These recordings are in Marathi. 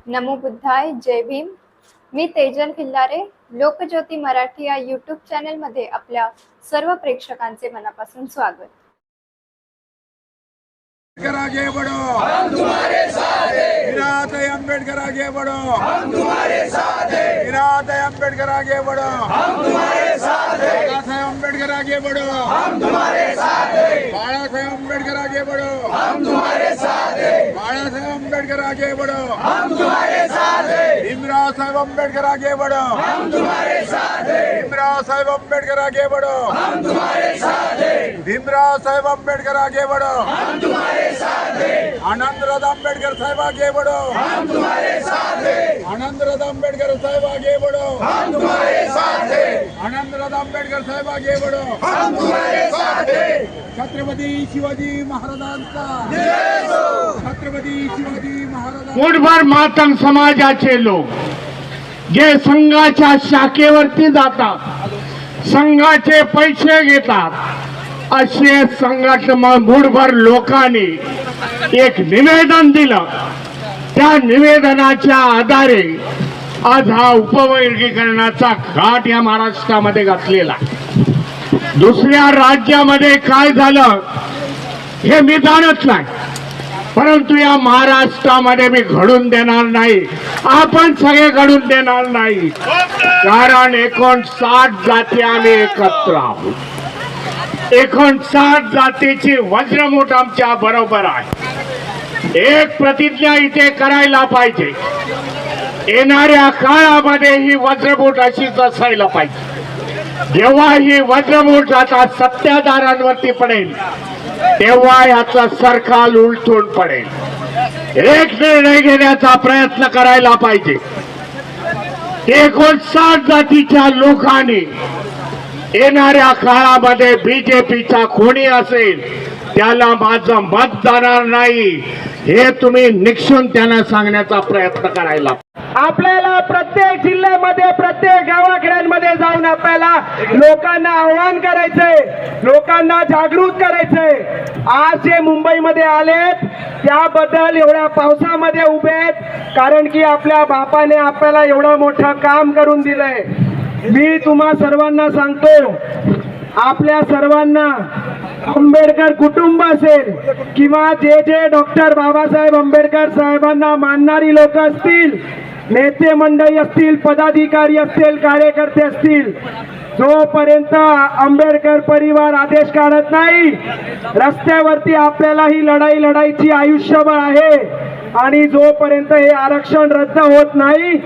नमो बुद्धाय, जय भीम. मी तेजल खिल्लारे. लोकज्योती मराठी या यूट्यूब चॅनलमध्ये आपल्या सर्व प्रेक्षकांचे मनापासून स्वागत. आगे बढ़ो, हम तुम्हारे साथ हैं. गिरात अंबेडकर आगे बढ़ो, हम तुम्हारे साथ हैं. गिरात अंबेडकर आगे बढ़ो, हम तुम्हारे साथ हैं. बाळासाहेब अंबेडकर आगे बढ़ो, हम तुम्हारे साथ हैं. बाळासाहेब अंबेडकर आगे बढ़ो, हम तुम्हारे साथ हैं. बाळासाहेब अंबेडकर आगे बढ़ो, हम तुम्हारे साथ हैं. भीमराव साहेब अंबेडकर आगे बढ़ो, हम तुम्हारे साथ हैं. भीमराव साहेब अंबेडकर आगे बढ़ो, हम तुम्हारे साथ हैं. भीमराव साहेब अंबेडकर आगे बढ़ो, हम तुम्हारे साथ हैं. आनंदराज अंबेडकर साहब आगे बढ़ो, हम तुम्हारे साथ हैं. आनंदराज अंबेडकर साहब आगे बढ़ो, हम तुम्हारे साथ हैं. आनंदराज अंबेडकर साहब आगे बढ़ो, हम तुम्हारे साथ हैं. छत्रपती शिवाजी महाराजांचा जय हो. छत्रपती शिवाजी महाराज. मुठभर मातंग समाजाचे लोक जे संघाच्या शाखेवरती जातात, संघाचे पैसे घेतात, असे संघटन मुठभर लोकांनी एक निवेदन दिलं. त्या निवेदनाच्या आधारे आज हा उपवर्गीकरणाचा घाट या महाराष्ट्रामध्ये घातलेला. दुसऱ्या राज्यामध्ये काय झालं हे मी जाणत नाही, परंतु या महाराष्ट्रामध्ये मी घडून देणार नाही. आपण सगळे घडून देणार नाही, कारण 59 जाती आम्ही एकत्र आहोत. 59 जातीची वज्रमूठ आमच्या बरोबर आहे. एक प्रतिज्ञा इथे करायला पाहिजे, येणाऱ्या काळामध्ये ही वज्रमूठ अशीच असायला पाहिजे. जेव्हा ही वज्रमूठ आता सत्ताधाऱ्यांवरती पडेल तेव्हा याचा सरकार उलटून पडेल. एक निर्णय घेण्याचा प्रयत्न करायला पाहिजे. 59 जातीच्या लोकांनी येणाऱ्या काळामध्ये बीजेपीचा कोणी असेल त्याला माझं मत जाणार नाही, हे तुम्ही निक्षून त्यांना सांगण्याचा प्रयत्न करायला. आपल्याला प्रत्येक जिल्ह्यामध्ये, प्रत्येक गावाखेड्यांमध्ये जाऊन आपल्याला लोकांना आव्हान करायचंय, लोकांना जागृत करायचंय. आज जे मुंबईमध्ये आलेत त्याबद्दल एवढ्या पावसामध्ये उभे आहेत, कारण की आपल्या बापाने आपल्याला एवढं मोठं काम करून दिलंय. मी तुम्हा सर्वांना सांगतो, आपल्या सर्वांना आंबेडकर कुटुंब असेल किंवा जे डॉक्टर बाबासाहेब आंबेडकर साहेबांना मानणारी लोक असतील, नेते मंडळी असतील, पदाधिकारी असतील, कार्यकर्ते असतील, जोपर्यंत आंबेडकर परिवार आदेश काढत नाही, रस्त्यावरती आपल्याला ही लढाई लढायची आयुष्यभर आहे. आणि जोपर्यंत हे आरक्षण रद्द होत नाही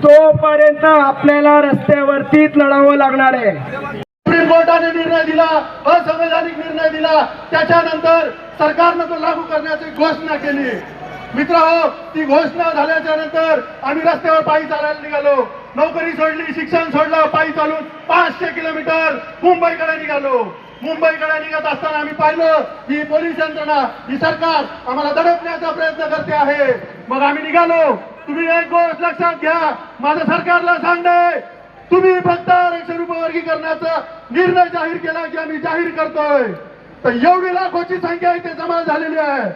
तोपर्यंत आपल्याला रस्त्यावरतीच लढावं लागणार आहे. सुप्रीम कोर्टाने निर्णय दिला, असंवैधानिक निर्णय दिला, त्याच्यानंतर सरकारनं तो लागू करण्याची घोषणा केली. मित्रहो, ती घोषणा झाल्याच्या नंतर आम्ही रस्त्यावर पायी चालायला निघालो. नोकरी सोडली, शिक्षण सोडलं, पायी चालून 500 किलोमीटर मुंबईकडे निघालो. मुंबईकडे निघत असताना आम्ही पाहिलं ही पोलीस यंत्रणा, ही सरकार आम्हाला दडपण्याचा प्रयत्न करते आहे. मग आम्ही निघालो. तुम्ही एक गोष्ट लक्षात घ्या, माझं सरकारला सांगणे, तुम्ही फक्त आरक्षण उपवर्गीकरणाचा निर्णय जाहीर केला की आम्ही जाहीर करतोय, तर एवढी लाखोची संख्या इथे जमा झालेली आहे.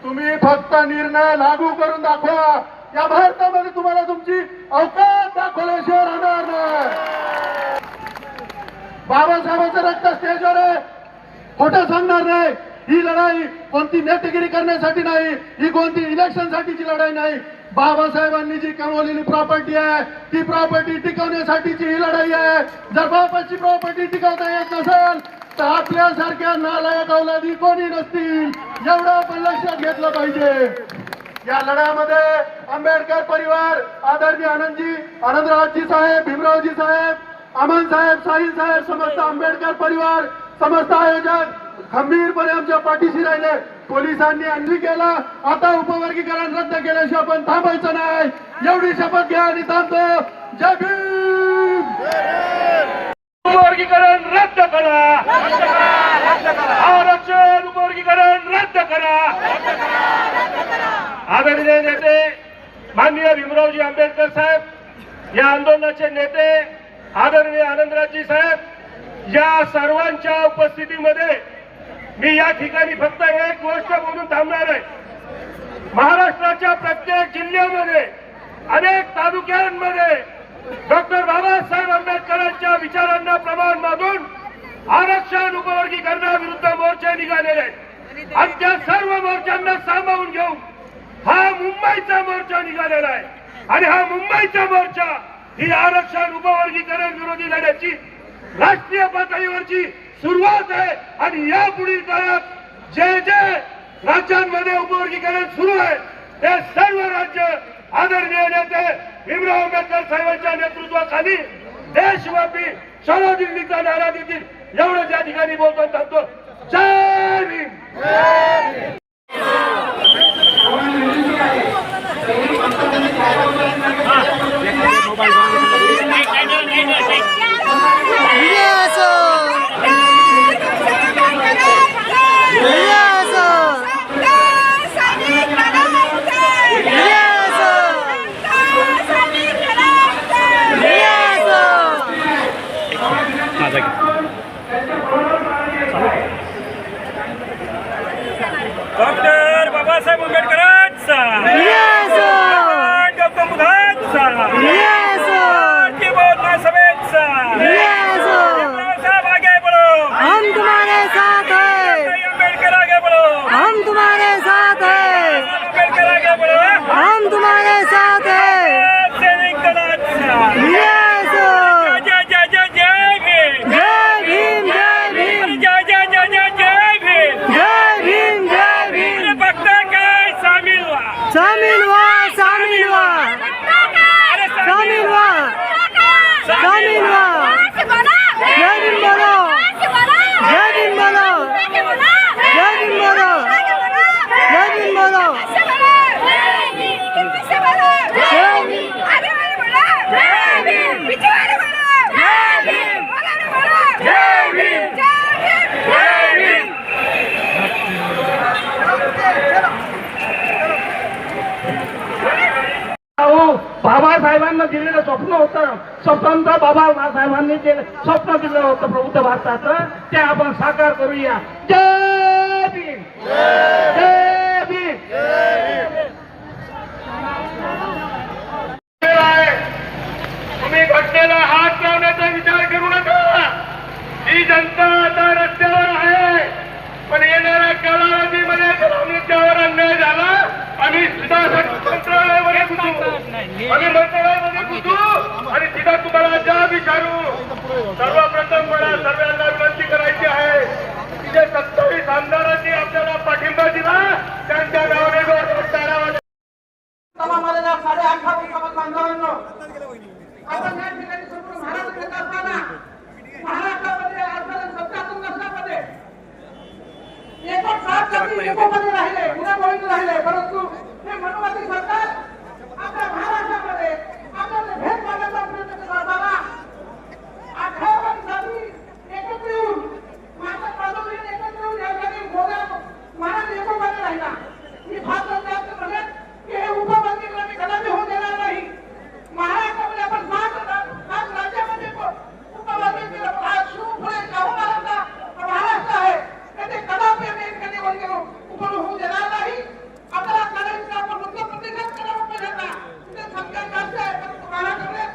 तुम्ही फक्त निर्णय लागू करून दाखवा. या भारतामध्ये तुम्हाला तुमची अवकाश दाखवल्याशिवाय राहणार नाही. बाबासाहेबांचं रक्त स्टेजवर आहे, खोटं सांगणार नाही. ही लढाई कोणती नेतेगिरी करण्यासाठी नाही, ही कोणती इलेक्शन साठीची लढाई नाही. बाबासाहेबांनी जी कमवलेली प्रॉपर्टी आहे ती प्रॉपर्टी टिकवण्यासाठीची ही लढाई आहे. जर बापाची प्रॉपर्टी टिकवता येत नसेल तर आपल्यासारख्या नालायक अवलादी कोणी नसतील, एवढं आपण लक्षात घेतलं पाहिजे. या लढ्यामध्ये आंबेडकर परिवार, आदरणीय आनंदरावजी साहेब, भीमरावजी साहेब, अमन साहेब, साहिल साहेब, समस्त आंबेडकर परिवार, समस्त आयोजक खंबीरपणे आमच्या पाठीशी राहिले. पोलिसांनी अन्याय केला, आता उपवर्गीकरण रद्द केल्याशिवाय आपण थांबायचं नाही, एवढी शपथ घ्या आणि थांबतो. जय भीम. उपवर्गीकरण रद्द करा, आरक्षण उपवर्गीकरण रद्द करा. आदरणीय नेते माननीय भीमरावजी आंबेडकर साहेब, या आंदोलनाचे नेते आदरणीय आनंदरावजी साहेब, या सर्वांच्या उपस्थितीमध्ये मी या ठिकाणी फक्त एक गोष्ट बोलून थांबणार आहे. महाराष्ट्राच्या प्रत्येक जिल्ह्यामध्ये अनेक तालुक्यांमध्ये डॉक्टर बाबासाहेब आंबेडकरांच्या विचारांना प्रमाण मानून आरक्षण उपवर्गीकरणाविरुद्ध मोर्चे निघालेले आहेत. आणि त्या सर्व मोर्चांना सामावून घेऊन हा मुंबईचा मोर्चा निघालेला आहे. आणि हा मुंबईचा मोर्चा ही आरक्षण उपवर्गीकरण विरोधी लढ्याची राष्ट्रीय पातळीवरची सुरुवात आहे. आणि या पुढील काळात जे जे राज्यांमध्ये उपवर्गीकरण सुरू आहे ते सर्व राज्य आदरणीय नेते भीमराव आंबेडकर साहेबांच्या नेतृत्वाखाली देशव्यापी चलो दिल्लीचा नारा देतील एवढं या ठिकाणी बोलतो सांगतो. जय भीम. डॉक्टर बाबासाहेब आंबेडकरांचा गौतम बुद्धांचा बौद्ध महासभेचा साहब आगे बढ़ो, हम तुम्हारे साथ हैं, आंबेडकर आगे बढ़ो, हम तुम्हारे साथ हैं, आंबेडकर आगे बढ़ो, हम तुम्हारे साथ हैं। सैनिक दलाचा Yes! जय जय जय जय भीम, जय भीम, जय भीम, जय जय जय जय जय भीम. जय भीम, जय भीम। फक्त काय सामील व्हा, शामिल हुआ, शामिल हुआ, शामिल हुआ, शामिल हुआ। जय भीम बोलो, जय भीम बोलो, जय भीम बोलो, जय भीम बोलो। बाबासाहेबांना दिलेलं स्वप्न होतं, स्वतंत्र बाबासाहेबांनी जे स्वप्न दिलं होतं प्रबुद्ध भारताचं ते आपण साकार करूया. जय भीम, जय भीम. तुम्ही घटनेला हात लावण्याचा विचार करू नका. ही जनता आता रस्त्यावर आहे, पण येणाऱ्या कालावधीमध्ये आमच्यावर अन्याय झाला आम्ही सुद्धा मंत्रालयामध्ये घुसू, आम्ही मंत्रालयामध्ये घुसू आणि तिथं तुम्हाला ज्या विचारू. सर्वप्रथम मला सर्वांना विनंती करायची आहे की जे 27 आमदारांनी आपल्याला पाठिंबा दिला त्यांच्या नावाने आपण या ठिकाणी संपूर्ण महाराष्ट्र येत असताना महाराष्ट्रामध्ये आजपर्यंत सत्तातून नसल्यामध्ये एकच साथ जाती एकोपाने राहिले, गुन्हेगारीने राहिले, परंतु हे मनोवादी सरकार आपल्या महाराष्ट्रामध्ये आपल्याला भेट मारण्याचा प्रयत्न करत असताना 18 जाती एकत्र येऊन माझ्या बाजूने एकत्र येऊन या ठिकाणी महाराष्ट्र एकोपाने राहिला. मी फार जास्त म्हणेन की हे उपवर्गीकरण कदापि होऊ देणार नाही. महाराष्ट्रामध्ये आपण 7 राज्यामध्ये उपवर्गीकरण पुढे महाराष्ट्र आहे ते कदापि आम्ही उपवर होऊ देणार नाही. आपल्याला करायचं आपण मुद्दा प्रतिकार करावा पहिल्यांदा ते सरकार राज्य आहे परंतु महाराष्ट्रामध्ये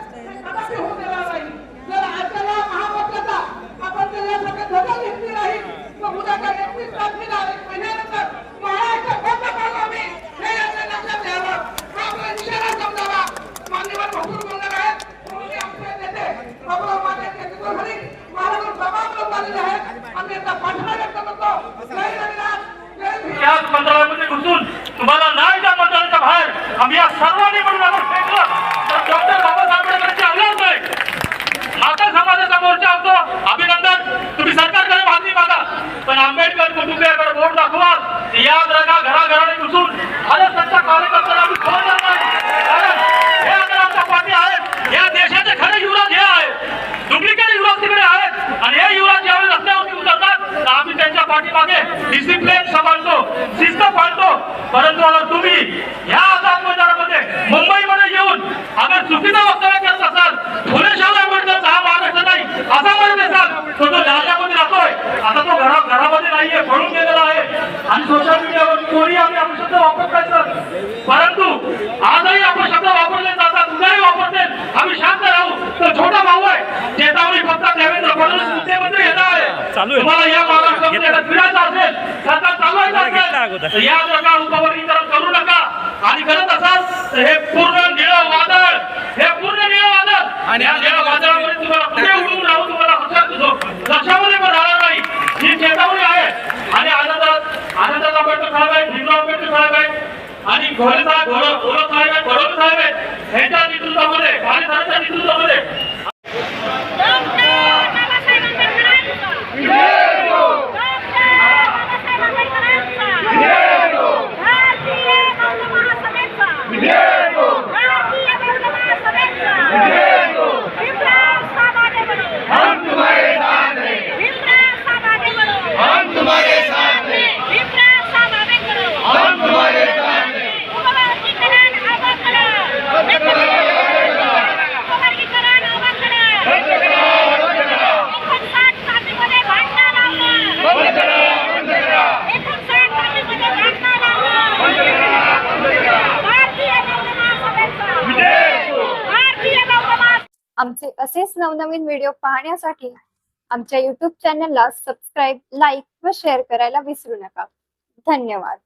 कदापि होऊ देणार नाही. जर आजच्या महाराष्ट्राचा आपण जर या सगळ्या धोका घेतली नाही तर उद्याच्या 31 तारखेला 1 महिन्यानंतर महाराष्ट्र बंद करू आम्ही हे याच्या लक्षात घ्यावं. हा आपला इशारा समजावा. मान्यवर भरपूर बोलणार आहेत म्हणून आमचे नेते बाबूराव माझ्या नेतृत्वाखाली महाराष्ट्र दबाव लोक आलेले आहेत. आम्ही यांचा पाठिंबा व्यक्त करतो. जय रविदास, जय भीम. याच मंत्रालयामध्ये घुसून तुम्हाला नाही त्या मंत्रालयाच्या बाहेर आम्ही या सर्वांनी म्हणून आपण फेकलं तर डॉक्टर बाबासाहेब आंबेडकरांची हल्लाच नाही. माता समाजाचा मोर्चा होतो. अभिनंदन, तुम्ही सरकारकडे मागणी मागा, पण आंबेडकर कुटुंबियाकडे बोट दाखवा. याद राखा, घराघराने घुसून भारताच्या कार्यकर्त्यांना आम्ही सोडणार नाही. कारण हे अगर आमच्या पाठी आहेत, या देशाचे खरे युवराज हे आहेत, डुप्लिकेट युवराज तिकडे आहेत. आणि हे युवराज ज्यावेळी रस्त्यावरती उतरतात तर आम्ही त्यांच्या पाठीमागे डिसिप्लिन सांभाळतो, शिस्त पाळतो. परंतु अगर तुम्ही या आझाद मैदानामध्ये मुंबईमध्ये येऊन अगर चुकीचं वक्तव्य करत असाल, फुले शाहू आंबेडकरचा हा महाराष्ट्र नाही असा म्हणत असाल, तो जालन्यामध्ये राहतोय, आता तो घरामध्ये नाहीये, पळून गेलेला आहे आणि सोशल मीडियावर कोणी तर या प्रकार उपवर्गीकरण करू नका आणि करत असाल तर हे पूर्ण निळं वादळ, हे पूर्ण निळं वादळ आणि या निळ्या वादळामध्ये तुम्हाला पुढे उडून राहून तुम्हाला लक्षामध्ये पण राहणार नाही ही चेतावणी आहे. आणि आनंदात आंबेडकर साहेब आहेत, भीमराव आंबेडकर साहेब आहेत आणि घोळे साहेब, घोलप साहेब आहेत, घोडवले साहेब आहेत, यांच्या नेतृत्वामध्ये, काळे साहेबांच्या नेतृत्वामध्ये आमचे असेच नवनवीन व्हिडिओ पाहण्यासाठी आमच्या YouTube चॅनलला सबस्क्राईब, लाईक व शेअर करायला विसरू नका. धन्यवाद.